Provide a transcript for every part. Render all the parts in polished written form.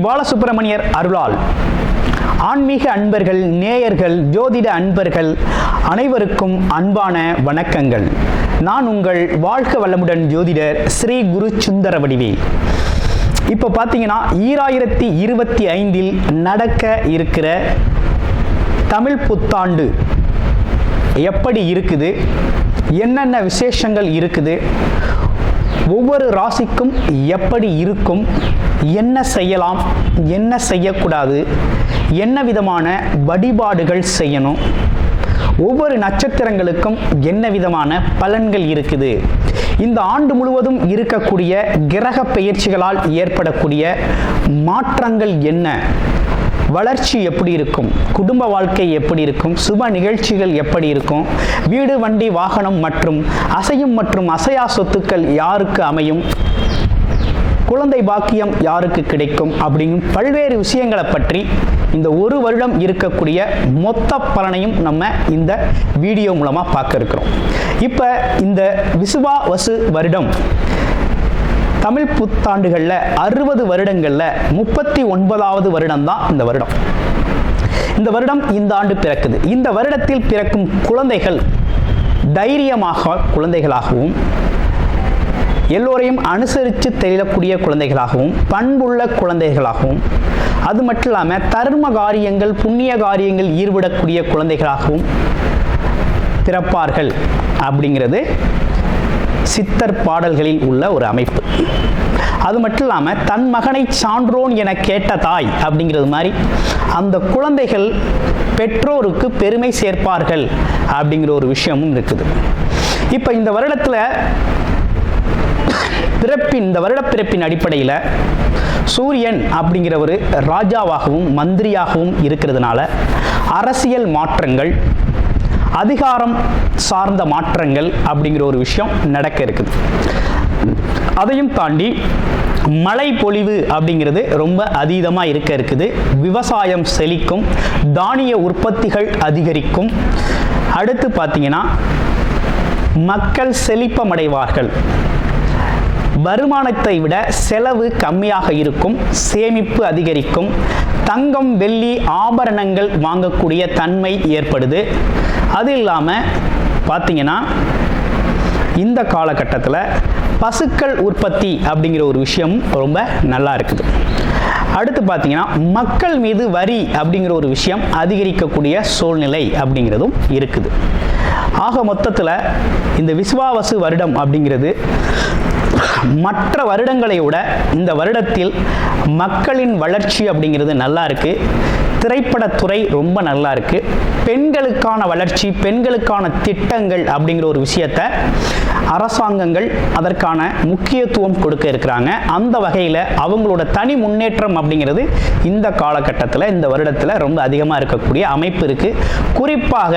பாலசுப்பிரமணியர் அருளால் ஆன்மீக அன்பர்கள், நேயர்கள், ஜோதிட அன்பர்கள் அனைவருக்கும் அன்பான வணக்கங்கள். நான் உங்கள் வாழ்க வளமுடன் ஜோதிடர் ஸ்ரீ குரு சுந்தர வடிவேல். இப்போ பார்த்தீங்கன்னா 2025 நடக்க இருக்கிற தமிழ் புத்தாண்டு எப்படி இருக்குது, என்னென்ன விசேஷங்கள் இருக்குது, ஒவ்வொரு ராசிக்கும் எப்படி இருக்கும், என்ன செய்யலாம், என்ன செய்யக்கூடாது, என்ன விதமான வழிபாடுகள் செய்யணும், ஒவ்வொரு நட்சத்திரங்களுக்கும் என்ன விதமான பலன்கள் இருக்குது, இந்த ஆண்டு முழுவதும் இருக்கக்கூடிய கிரக பெயர்ச்சிகளால் ஏற்படக்கூடிய மாற்றங்கள் என்ன, வளர்ச்சி எப்படி இருக்கும், குடும்ப வாழ்க்கை எப்படி இருக்கும், சுப நிகழ்ச்சிகள் எப்படி இருக்கும், வீடு, வண்டி, வாகனம் மற்றும் அசையும் மற்றும் அசையா சொத்துக்கள் யாருக்கு அமையும், குழந்தை பாக்கியம் யாருக்கு கிடைக்கும் அப்படிங்கும் பல்வேறு விஷயங்களை பற்றி இந்த ஒரு வருடம் இருக்கக்கூடிய மொத்த பலனையும் நம்ம இந்த வீடியோ மூலமாக பார்க்க இருக்கிறோம். இப்போ இந்த விசுவாவசு வருடம் தமிழ் புத்தாண்டுகளில் 60 வருடங்களில் 39வது வருடம் தான் இந்த வருடம். இந்த வருடம் இந்த ஆண்டு பிறக்குது. இந்த வருடத்தில் பிறக்கும் குழந்தைகள் தைரியமாக குழந்தைகளாகவும், எல்லோரையும் அனுசரித்து தெரியக்கூடிய குழந்தைகளாகவும், பண்புள்ள குழந்தைகளாகவும், அது மட்டும் இல்லாமல் தர்ம காரியங்கள், புண்ணிய காரியங்கள் ஈடுபடக்கூடிய குழந்தைகளாகவும் பிறப்பார்கள் அப்படிங்கிறது சித்தர் பாடல்களில் உள்ள ஒரு அமைப்பு. அது மட்டும் இல்லாமல் தன் மகனை சான்றோன் என கேட்ட தாய் அப்படிங்கிறது மாதிரி அந்த குழந்தைகள் பெற்றோருக்கு பெருமை சேர்ப்பார்கள் அப்படிங்கிற ஒரு விஷயமும் இருக்குது. இப்போ இந்த வருடத்தில் இந்த வருட பிறப்பின் அடிப்படையில் சூரியன் அப்படிங்கிற ஒரு ராஜாவாகவும் மந்திரியாகவும் இருக்கிறதுனால அரசியல் மாற்றங்கள், அதிகாரம் சார்ந்த மாற்றங்கள் அப்படிங்கிற ஒரு விஷயம் நடக்க இருக்குது. அதையும் தாண்டி மழை பொழிவு அப்படிங்கிறது ரொம்ப அதீதமாக இருக்குது. விவசாயம் செழிக்கும், தானிய உற்பத்திகள் அதிகரிக்கும். அடுத்து பார்த்தீங்கன்னா மக்கள் செழிப்பமடைவார்கள். வருமானத்தை விட செலவு கம்மியாக இருக்கும், சேமிப்பு அதிகரிக்கும், தங்கம், வெள்ளி, ஆபரணங்கள் வாங்கக்கூடிய தன்மை ஏற்படுது. அது இல்லாமல் பார்த்தீங்கன்னா இந்த காலகட்டத்தில் பசுக்கள் உற்பத்தி அப்படிங்கிற ஒரு விஷயம் ரொம்ப நல்லா இருக்குது. அடுத்து பார்த்தீங்கன்னா மக்கள் மீது வரி அப்படிங்கிற ஒரு விஷயம் அதிகரிக்கக்கூடிய சூழ்நிலை அப்படிங்கிறதும் இருக்குது. ஆக மொத்தத்தில் இந்த விசுவாவசு வருடம் அப்படிங்கிறது மற்ற வருடங்களை விட இந்த வருடத்தில் மக்களின் வளர்ச்சி அப்படிங்கிறது நல்லா இருக்கு. திரைப்படத்துறை ரொம்ப நல்லா இருக்கு. பெண்களுக்கான வளர்ச்சி, பெண்களுக்கான திட்டங்கள் அப்படிங்கிற ஒரு விஷயத்தை அரசாங்கங்கள் அதற்கான முக்கியத்துவம் கொடுக்க இருக்கிறாங்க. அந்த வகையில் அவங்களோட தனி முன்னேற்றம் அப்படிங்கிறது இந்த காலகட்டத்தில், இந்த வருடத்தில் ரொம்ப அதிகமாக இருக்கக்கூடிய அமைப்பு இருக்கு. குறிப்பாக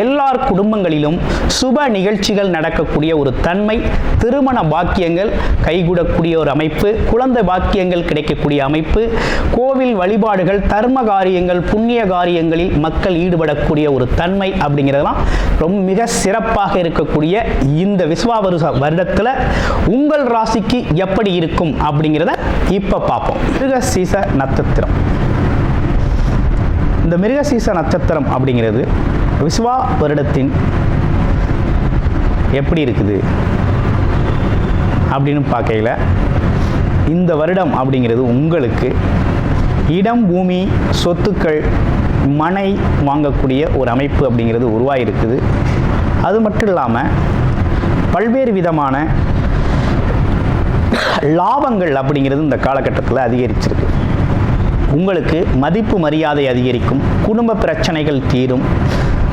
எல்லார் குடும்பங்களிலும் சுப நிகழ்ச்சிகள் நடக்கக்கூடிய ஒரு தன்மை, திருமண பாக்கியங்கள் கைகூடக்கூடிய ஒரு அமைப்பு, குழந்தை பாக்கியங்கள் கிடைக்கக்கூடிய அமைப்பு, கோவில் வழிபாடுகள், தர்ம காரியங்கள், புண்ணிய காரியங்களில் மக்கள் ஈடுபடக்கூடிய ஒரு தன்மை அப்படிங்கிறதெல்லாம் ரொம்ப மிக சிறப்பாக இருக்கக்கூடிய இந்த விசுவாவசு வருடத்தில் உங்கள் ராசிக்கு எப்படி இருக்கும் அப்படிங்கிறத இப்ப பார்ப்போம். மிருகசீரிஷ நட்சத்திரம். இந்த மிருகசீரிஷ நட்சத்திரம் அப்படிங்கிறது விசுவா வருடத்தின் எப்படி இருக்குது அப்படின்னு பார்க்கையில் இந்த வருடம் அப்படிங்கிறது உங்களுக்கு இடம், பூமி, சொத்துக்கள், மனை வாங்கக்கூடிய ஒரு அமைப்பு அப்படிங்கிறது உருவாகிருக்குது. அது மட்டும் இல்லாமல் பல்வேறு விதமான லாபங்கள் அப்படிங்கிறது இந்த காலகட்டத்தில் அதிகரிச்சிருக்கு. உங்களுக்கு மதிப்பு மரியாதை அதிகரிக்கும், குடும்ப பிரச்சனைகள் தீரும்,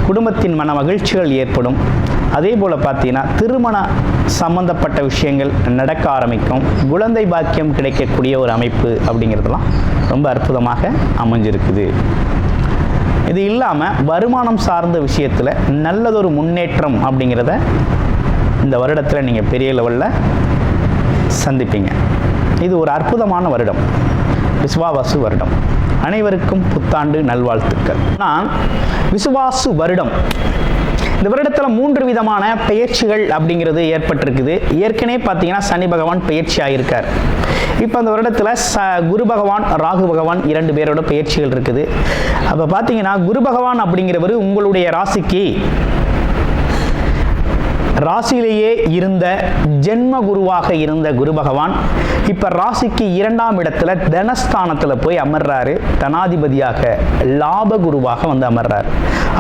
குடும்பத்தின் மன மகிழ்ச்சிகள் ஏற்படும். அதே போல் பார்த்தீங்கன்னா திருமண சம்பந்தப்பட்ட விஷயங்கள் நடக்க ஆரம்பிக்கும், குழந்தை பாக்கியம் கிடைக்கக்கூடிய ஒரு அமைப்பு அப்படிங்கிறதுலாம் ரொம்ப அற்புதமாக அமைஞ்சிருக்குது. இது இல்லாமல் வருமானம் சார்ந்த விஷயத்தில் நல்லதொரு முன்னேற்றம் அப்படிங்கிறத இந்த வருடத்தில் நீங்கள் பெரிய லெவலில் சந்திப்பீங்க. இது ஒரு அற்புதமான வருடம், விசுவாவசு வருடம். அனைவருக்கும் புத்தாண்டு நல்வாழ்த்துக்கள். நான் விசுவாசு வருடம் இந்த வருடத்தில் 3 விதமான பெயர்ச்சிகள் அப்படிங்கிறது ஏற்பட்டிருக்குது. ஏற்கனவே பார்த்தீங்கன்னா சனி பகவான் பெயர்ச்சி ஆகியிருக்கார். இப்போ அந்த வருடத்தில் குரு பகவான், ராகு பகவான் 2 பேரோட பெயர்ச்சிகள் இருக்குது. அப்போ பார்த்தீங்கன்னா குரு பகவான் அப்படிங்கிறவர் உங்களுடைய ராசியிலேயே இருந்த ஜென்ம குருவாக இருந்த குரு பகவான் இப்போ ராசிக்கு 2ஆம் இடத்துல தனஸ்தானத்தில் போய் அமர்றாரு. தனாதிபதியாக லாப குருவாக வந்து அமர்றாரு.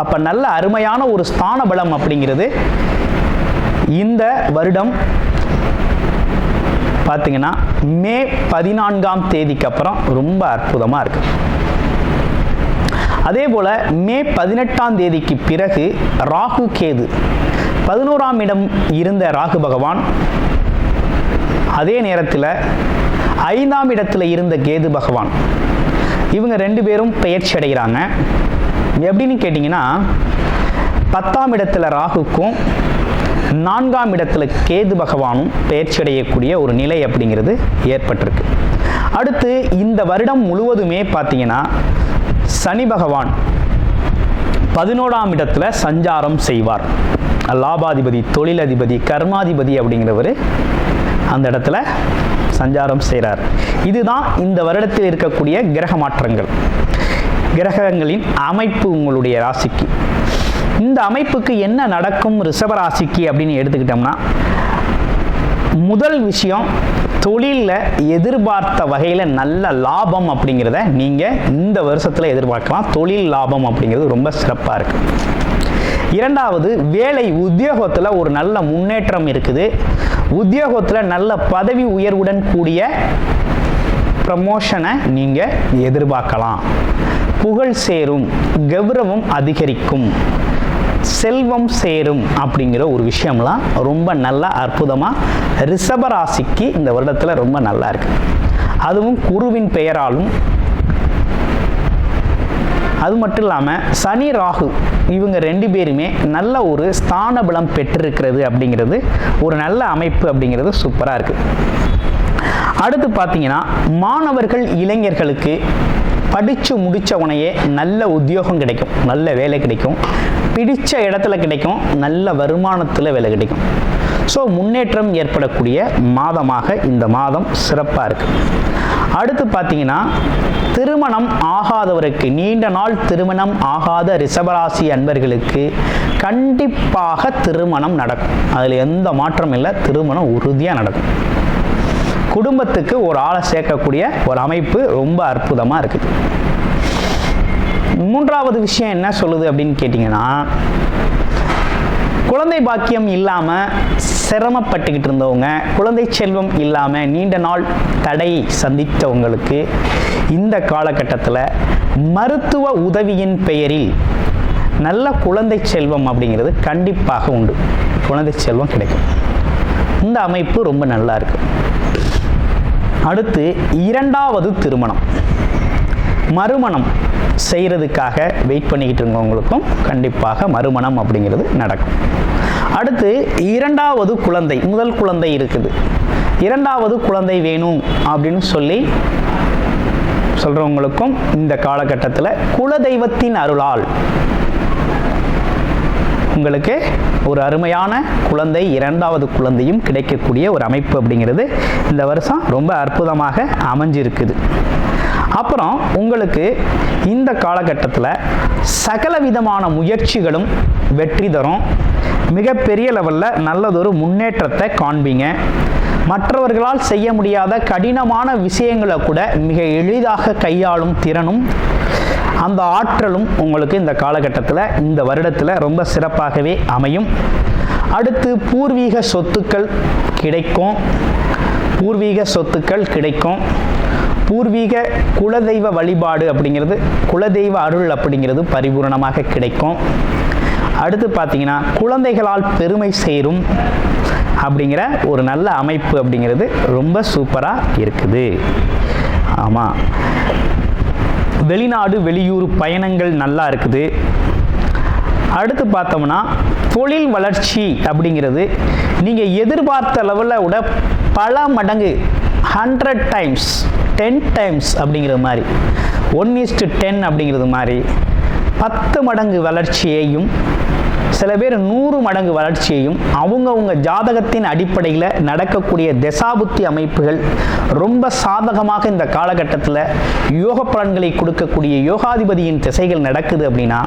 அப்போ நல்ல அருமையான ஒரு ஸ்தான பலம் அப்படிங்கிறது இந்த வருடம் பார்த்தீங்கன்னா மே 14ஆம் தேதிக்கு அப்புறம் ரொம்ப அற்புதமாக இருக்கு. அதே போல் மே 18ஆம் தேதிக்கு பிறகு ராகு கேது 11ஆம் இடம் இருந்த ராகு பகவான் அதே நேரத்தில் 5ஆம் இடத்துல இருந்த கேது பகவான் இவங்க 2 பேரும் பெயர்ச்சி அடைகிறாங்க. எப்படின்னு கேட்டிங்கன்னா 10ஆம் இடத்துல ராகுக்கும் 4ஆம் இடத்துல கேது பகவானும் பெயர்ச்சி அடையக்கூடிய ஒரு நிலை அப்படிங்கிறது ஏற்பட்டிருக்கு. அடுத்து இந்த வருடம் முழுவதுமே பார்த்தீங்கன்னா சனி பகவான் 11ஆம் இடத்துல சஞ்சாரம் செய்வார். லாபாதிபதி, தொழிலதிபதி, கர்மாதிபதி அப்படிங்கிறவர் அந்த இடத்துல சஞ்சாரம் செய்கிறார். இதுதான் இந்த வருடத்தில் இருக்கக்கூடிய கிரக மாற்றங்கள், கிரகங்களின் அமைப்பு உங்களுடைய ராசிக்கு. இந்த அமைப்புக்கு என்ன நடக்கும் ரிஷபராசிக்கு அப்படின்னு எடுத்துக்கிட்டோம்னா, முதல் விஷயம் தொழிலில் எதிர்பார்த்த வகையில் நல்ல லாபம் அப்படிங்கிறத நீங்கள் இந்த வருஷத்தில் எதிர்பார்க்கலாம். தொழில் லாபம் அப்படிங்கிறது ரொம்ப சிறப்பாக இருக்குது. 2வது வேலை உத்தியோகத்தில் ஒரு நல்ல முன்னேற்றம் இருக்குது. உத்தியோகத்தில் நல்ல பதவி உயர்வுடன் கூடிய ப்ரமோஷனை நீங்கள் எதிர்பார்க்கலாம். புகழ் சேரும், கௌரவம் அதிகரிக்கும், செல்வம் சேரும் அப்படிங்கிற ஒரு விஷயம்லாம் ரொம்ப நல்ல அற்புதமாக ரிஷபராசிக்கு இந்த வருடத்தில் ரொம்ப நல்லா இருக்கு. அதுவும் குருவின் பெயராலும், அது மட்டும் இல்லாமல் சனி ராகு இவங்க 2 பேருமே நல்ல ஒரு ஸ்தான பலம் பெற்றிருக்கிறது அப்படிங்கிறது ஒரு நல்ல அமைப்பு அப்படிங்கிறது சூப்பராக இருக்குது. அடுத்து பார்த்தீங்கன்னா மாணவர்கள், இளைஞர்களுக்கு படித்து முடித்த உடனேயே நல்ல உத்தியோகம் கிடைக்கும், நல்ல வேலை கிடைக்கும், பிடித்த இடத்துல கிடைக்கும், நல்ல வருமானத்தில் வேலை கிடைக்கும். ஸோ முன்னேற்றம் ஏற்படக்கூடிய மாதமாக இந்த மாதம் சிறப்பாக இருக்குது. அடுத்து பார்த்தீங்கன்னா திருமணம் ஆகாதவருக்கு, நீண்ட நாள் திருமணம் ஆகாத ரிஷபராசி அன்பர்களுக்கு கண்டிப்பாக திருமணம் நடக்கும். அதில் எந்த மாற்றம் இல்லை, திருமணம் உறுதியாக நடக்கும். குடும்பத்துக்கு ஒரு ஆளை சேர்க்கக்கூடிய ஒரு அமைப்பு ரொம்ப அற்புதமாக இருக்குது. 3வது விஷயம் என்ன சொல்லுது அப்படின்னு கேட்டிங்கன்னா, குழந்தை பாக்கியம் இல்லாமல் சிரமப்பட்டுக்கிட்டு இருந்தவங்க, குழந்தை செல்வம் இல்லாமல் நீண்ட நாள் தடை சந்தித்தவங்களுக்கு இந்த காலகட்டத்தில் மருத்துவ உதவியின் பெயரில் நல்ல குழந்தை செல்வம் அப்படிங்கிறது கண்டிப்பாக உண்டு. குழந்தை செல்வம் கிடைக்கும். இந்த அமைப்பு ரொம்ப நல்லா இருக்கு. அடுத்து 2வது திருமணம், மறுமணம் செய்கிறதுக்காக வெயிட் பண்ணிக்கிட்டு இருக்கவங்களுக்கும் கண்டிப்பாக மறுமணம் அப்படிங்கிறது நடக்கும். அடுத்து 2வது குழந்தை, முதல் குழந்தை இருக்குது, 2வது குழந்தை வேணும் அப்படின்னு சொல்கிறவங்களுக்கும் இந்த காலகட்டத்தில் குலதெய்வத்தின் அருளால் உங்களுக்கு ஒரு அருமையான குழந்தை, 2வது குழந்தையும் கிடைக்கக்கூடிய ஒரு அமைப்பு அப்படிங்கிறது இந்த வருஷம் ரொம்ப அற்புதமாக அமைஞ்சிருக்குது. அப்புறம் உங்களுக்கு இந்த காலகட்டத்தில் சகல விதமான முயற்சிகளும் வெற்றி தரும். மிகப்பெரிய லெவலில் நல்லதொரு முன்னேற்றத்தை காண்பீங்க. மற்றவர்களால் செய்ய முடியாத கடினமான விஷயங்களை கூட மிக எளிதாக கையாளும் திறனும் அந்த ஆற்றலும் உங்களுக்கு இந்த காலகட்டத்தில், இந்த வருடத்தில் ரொம்ப சிறப்பாகவே அமையும். அடுத்து பூர்வீக சொத்துக்கள் கிடைக்கும். பூர்வீக குலதெய்வ வழிபாடு அப்படிங்கிறது, குலதெய்வ அருள் அப்படிங்கிறது பரிபூரணமாக கிடைக்கும். அடுத்து பார்த்தீங்கன்னா குழந்தைகளால் பெருமை சேரும் அப்படிங்கிற ஒரு நல்ல அமைப்பு அப்படிங்கிறது ரொம்ப சூப்பராக இருக்குது. ஆமாம், வெளிநாடு வெளியூர் பயணங்கள் நல்லா இருக்குது. அடுத்து பார்த்தோம்னா தொழில் வளர்ச்சி அப்படிங்கிறது நீங்கள் எதிர்பார்த்த லெவலில் விட பல மடங்கு 100 times 10 times அப்படிங்கிறது மாதிரி 1:10 அப்படிங்கிறது மாதிரி 10 மடங்கு வளர்ச்சியையும் சில பேர் 100 மடங்கு வளர்ச்சியையும் அவங்கவுங்க ஜாதகத்தின் அடிப்படையில் நடக்கக்கூடிய தசாபுத்தி அமைப்புகள் ரொம்ப சாதகமாக இந்த காலகட்டத்தில் யோக பலன்களை கொடுக்கக்கூடிய யோகாதிபதியின் திசைகள் நடக்குது அப்படின்னா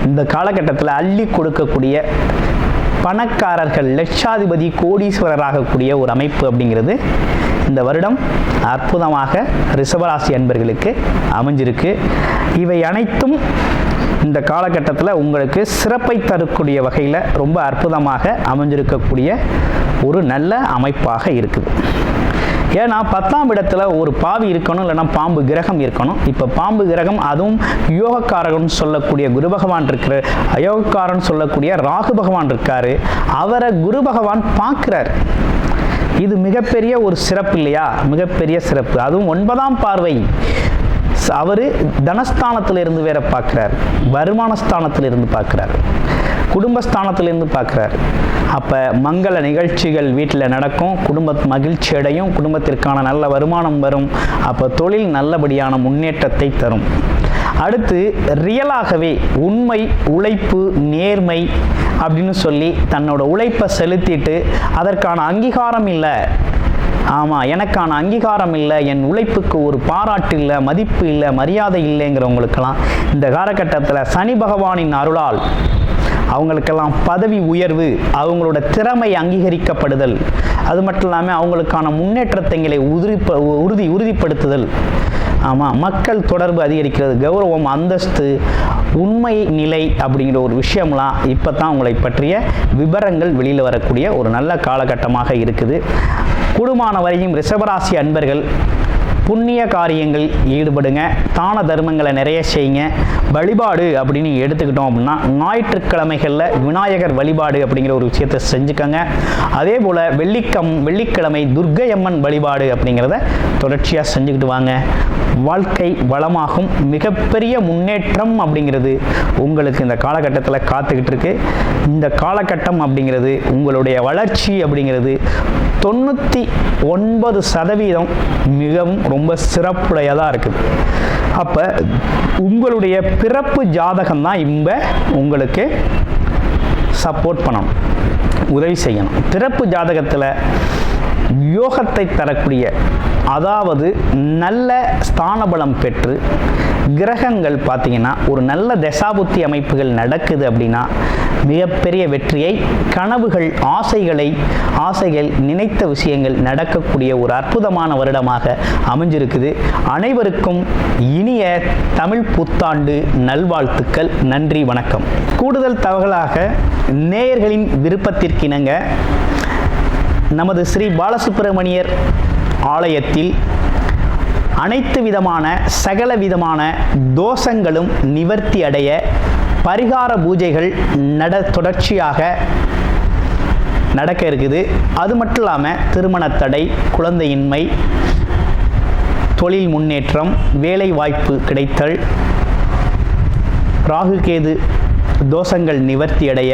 இந்த காலகட்டத்தில் அள்ளி கொடுக்கக்கூடிய பணக்காரர்கள் லட்சாதிபதி கோடீஸ்வரராகக்கூடிய ஒரு அமைப்பு அப்படிங்கிறது இந்த வருடம் அற்புதமாக ரிஷபராசி அன்பர்களுக்கு அமைஞ்சிருக்கு. இவை அனைத்தும் இந்த காலகட்டத்தில் உங்களுக்கு சிறப்பை தரக்கூடிய வகையில் ரொம்ப அற்புதமாக அமைஞ்சிருக்கக்கூடிய ஒரு நல்ல அமைப்பாக இருக்குது. ஏன்னா 10ஆம் இடத்துல ஒரு பாவி இருக்கணும், இல்லைன்னா பாம்பு கிரகம் இருக்கணும். இப்போ பாம்பு கிரகம், அதுவும் யோகக்காரகன் சொல்லக்கூடிய குரு பகவான் இருக்கிற, அயோகக்காரன் சொல்லக்கூடிய ராகு பகவான் இருக்காரு. அவரை குரு பகவான் பார்க்கிறார். இது மிகப்பெரிய ஒரு சிறப்பு இல்லையா? மிகப்பெரிய சிறப்பு. அதுவும் 9ஆம் பார்வை. அவர் தனஸ்தானத்திலிருந்து வேற பார்க்கிறார், வருமானஸ்தானத்திலிருந்து பார்க்கிறார், குடும்பஸ்தானத்திலிருந்து பார்க்கிறார். அப்போ மங்கள நிகழ்ச்சிகள் வீட்டில் நடக்கும், குடும்ப மகிழ்ச்சி அடையும், குடும்பத்திற்கான நல்ல வருமானம் வரும். அப்போ தொழில் நல்லபடியான முன்னேற்றத்தை தரும். அடுத்து ரியலாகவே உண்மை, உழைப்பு, நேர்மை அப்படின்னு சொல்லி தன்னோட உழைப்பை செலுத்திட்டு அதற்கான அங்கீகாரம் இல்லை, ஆமாம் எனக்கான அங்கீகாரம் இல்லை, என் உழைப்புக்கு ஒரு பாராட்டு இல்லை, மதிப்பு இல்லை, மரியாதை இல்லைங்கிறவங்களுக்கெல்லாம் இந்த காலகட்டத்தில் சனி பகவானின் அருளால் அவங்களுக்கெல்லாம் பதவி உயர்வு, அவங்களோட திறமை அங்கீகரிக்கப்படுதல், அது மட்டும் இல்லாமல் அவங்களுக்கான முன்னேற்றத்தைங்களை உறுதிப்படுத்துதல், ஆமாம் மக்கள் தொடர்பு அதிகரிக்கிறது, கௌரவம், அந்தஸ்து, உண்மை நிலை அப்படிங்கிற ஒரு விஷயம்லாம் இப்போ தான் உங்களை பற்றிய விவரங்கள் வெளியில் வரக்கூடிய ஒரு நல்ல காலகட்டமாக இருக்குது. கூடுமான வரையும் ரிஷபராசி அன்பர்கள் புண்ணிய காரியங்கள் ஈடுபடுங்க, தான தர்மங்களை நிறைய செய்யுங்க. வழிபாடு அப்படின்னு எடுத்துக்கிட்டோம் அப்படின்னா ஞாயிற்றுக்கிழமைகளில் விநாயகர் வழிபாடு அப்படிங்கிற ஒரு விஷயத்தை செஞ்சுக்கோங்க. அதே போல் வெள்ளிக்கிழமை துர்க்கை அம்மன் வழிபாடு அப்படிங்கிறத தொடர்ச்சியாக செஞ்சுக்கிட்டு வாங்க. வாழ்க்கை வளமாகும். மிகப்பெரிய முன்னேற்றம் அப்படிங்கிறது உங்களுக்கு இந்த காலகட்டத்தில் காத்துக்கிட்டு இருக்கு. இந்த காலகட்டம் அப்படிங்கிறது உங்களுடைய வளர்ச்சி அப்படிங்கிறது 99% மிகவும் ரொம்ப சிறப்புடையதாக இருக்குது. அப்போ உங்களுடைய பிறப்பு ஜாதகம் தான் உங்களுக்கு சப்போர்ட் பண்ணணும், உதவி செய்யணும். பிறப்பு ஜாதகத்தில் யோகத்தை தரக்கூடிய, அதாவது நல்ல ஸ்தானபலம் பெற்று கிரகங்கள் பார்த்தீங்கன்னா ஒரு நல்ல தசாபுத்தி அமைப்புகள் நடக்குது அப்படின்னா மிகப்பெரிய வெற்றியை, கனவுகள், ஆசைகள், நினைத்த விஷயங்கள் நடக்கக்கூடிய ஒரு அற்புதமான வருடமாக அமைஞ்சிருக்குது. அனைவருக்கும் இனிய தமிழ் புத்தாண்டு நல்வாழ்த்துக்கள். நன்றி, வணக்கம். கூடுதல் தகவலாக நேயர்களின் விருப்பத்திற்கிணங்க நமது ஸ்ரீ பாலசுப்பிரமணியர் ஆலயத்தில் அனைத்து விதமான சகல விதமான தோஷங்களும் நிவர்த்தி அடைய பரிகார பூஜைகள் தொடர்ச்சியாக நடக்க இருக்குது. அது மட்டும் இல்லாமல் திருமண தடை, குழந்தையின்மை, தொழில் முன்னேற்றம், வேலை வாய்ப்பு கிடைத்தல், ராகுகேது தோஷங்கள் நிவர்த்தி அடைய,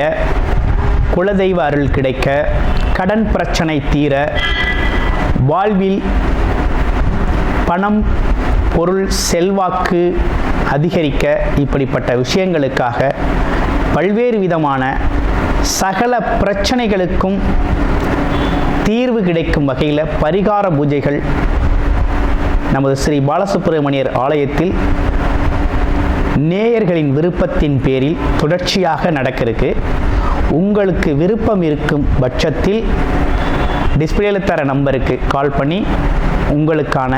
குலதெய்வ அருள் கிடைக்க, கடன் பிரச்சனை தீர, வாழ்வில் பணம், பொருள், செல்வாக்கு அதிகரிக்க, இப்படிப்பட்ட விஷயங்களுக்காக பல்வேறு விதமான சகல பிரச்சனைகளுக்கும் தீர்வு கிடைக்கும் வகையில் பரிகார பூஜைகள் நமது ஸ்ரீ பாலசுப்பிரமணியர் ஆலயத்தில் நேயர்களின் விருப்பத்தின் பேரில் தொடர்ச்சியாக நடக்கிறதுக்கு உங்களுக்கு விருப்பம் இருக்கும் பட்சத்தில் டிஸ்பிளேல தர நம்பருக்கு கால் பண்ணி உங்களுக்கான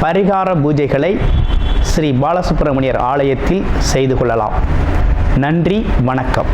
பரிகார பூஜைகளை ஸ்ரீ பாலசுப்பிரமணியர் ஆலயத்தில் செய்து கொள்ளலாம். நன்றி, வணக்கம்.